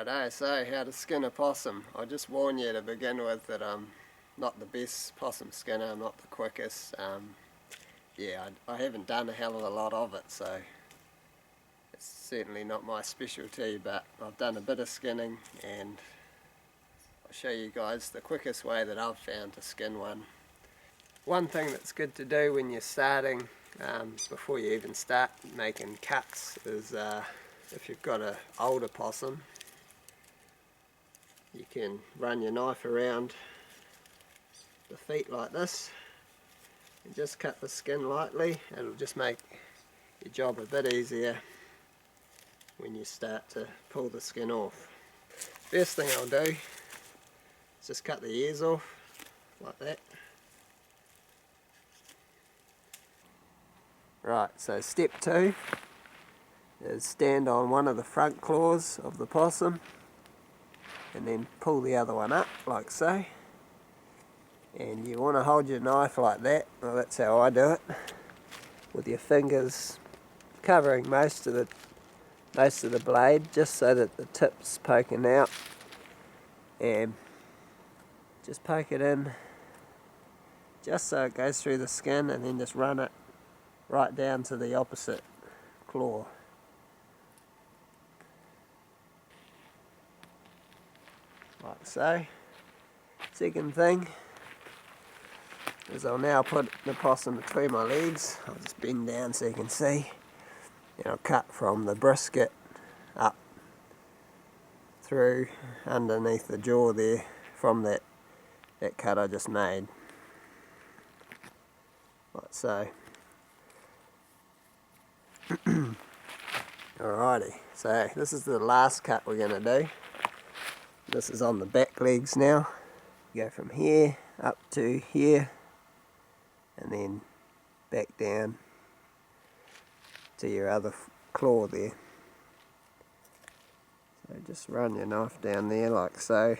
Righto, so how to skin a possum. I'll just warn you to begin with that I'm not the best possum skinner, I'm not the quickest. Yeah, I haven't done a hell of a lot of it, so it's certainly not my specialty, but I've done a bit of skinning and I'll show you guys the quickest way that I've found to skin one. One thing that's good to do when you're starting, before you even start making cuts, is if you've got an older possum, you can run your knife around the feet like this and just cut the skin lightly. It'll just make your job a bit easier when you start to pull the skin off. First thing I'll do is just cut the ears off like that. Right, so step 2 is stand on one of the front claws of the possum and then pull the other one up like so, and you want to hold your knife like that. Well, that's how I do it, with your fingers covering most of the blade, just so that the tip's poking out, and just poke it in just so it goes through the skin, and then just run it right down to the opposite claw. Like so. Second thing is I'll now put the possum between my legs. I'll just bend down so you can see, and I'll cut from the brisket up through underneath the jaw there, from that cut I just made. Like so. Alrighty, so this is the last cut we're going to do. This is on the back legs now. You go from here up to here and then back down to your other claw there. So just run your knife down there like so.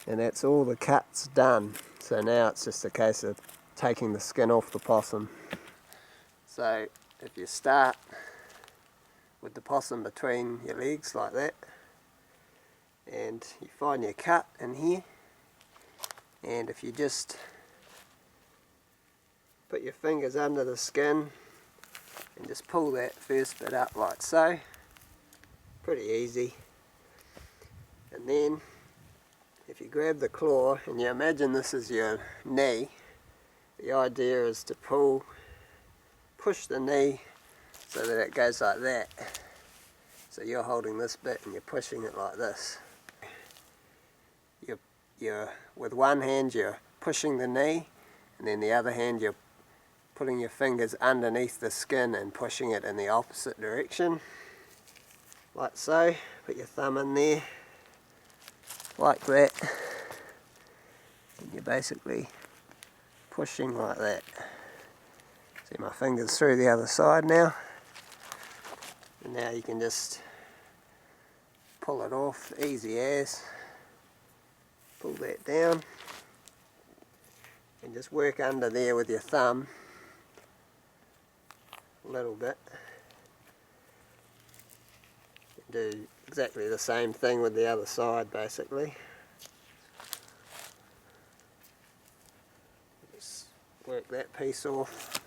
And that's all the cuts done. So now it's just a case of taking the skin off the possum. So if you start with the possum between your legs like that, and you find your cut in here, and if you just put your fingers under the skin and just pull that first bit up like so, pretty easy. And then if you grab the claw and you imagine this is your knee, the idea is to push the knee so that it goes like that. So you're holding this bit and you're pushing it like this. You're with one hand you're pushing the knee, and then the other hand you're putting your fingers underneath the skin and pushing it in the opposite direction. Like so. Put your thumb in there. Like that. And you're basically pushing like that. See my fingers through the other side now, and now you can just pull it off, easy as. Pull that down and just work under there with your thumb a little bit. Do exactly the same thing with the other side basically. Just work that piece off.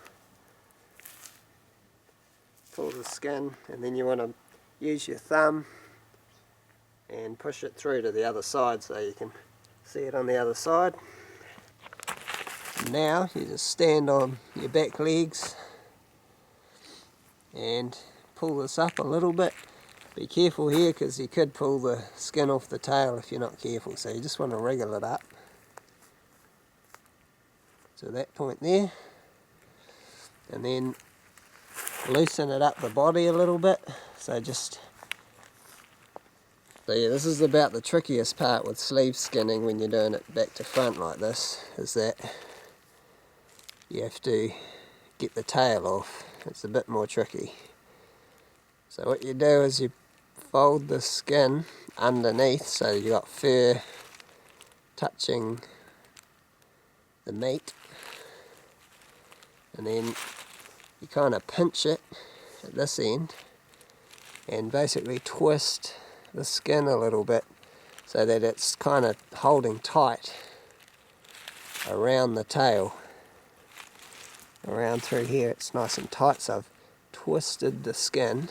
Pull the skin, and then you want to use your thumb and push it through to the other side so you can see it on the other side. Now you just stand on your back legs and pull this up a little bit. Be careful here because you could pull the skin off the tail if you're not careful, so you just want to wriggle it up to that point there, and then loosen it up the body a little bit. So yeah, this is about the trickiest part with sleeve skinning when you're doing it back to front like this, is that you have to get the tail off. It's a bit more tricky. So what you do is you fold the skin underneath so you got fur touching the meat, and then you kind of pinch it at this end and basically twist the skin a little bit so that it's kind of holding tight around the tail. Around through here it's nice and tight, so I've twisted the skin,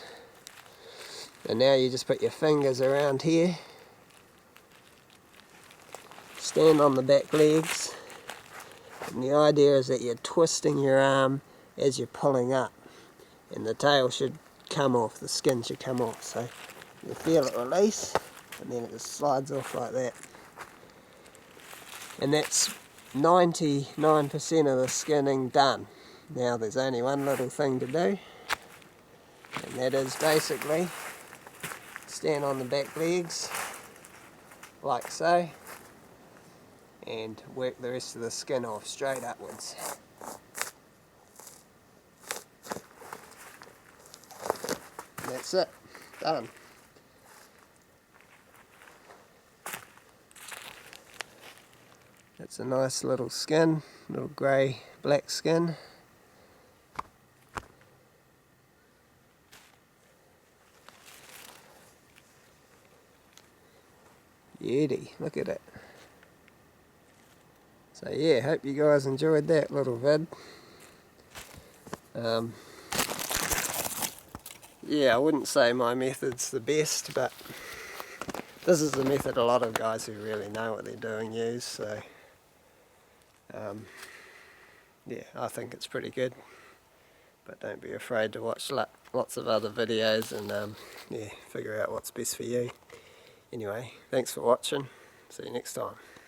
and now you just put your fingers around here, stand on the back legs, and the idea is that you're twisting your arm as you're pulling up, and the tail should come off, the skin should come off, so you feel it release and then it just slides off like that. And that's 99% of the skinning done. Now there's only one little thing to do, and that is basically stand on the back legs like so and work the rest of the skin off straight upwards. And that's it, done. That's a nice little skin, little grey black skin. Beauty, look at it. So yeah, hope you guys enjoyed that little vid. Yeah, I wouldn't say my method's the best, but this is the method a lot of guys who really know what they're doing use, so yeah, I think it's pretty good. But don't be afraid to watch lots of other videos and yeah, figure out what's best for you. Anyway, thanks for watching. See you next time.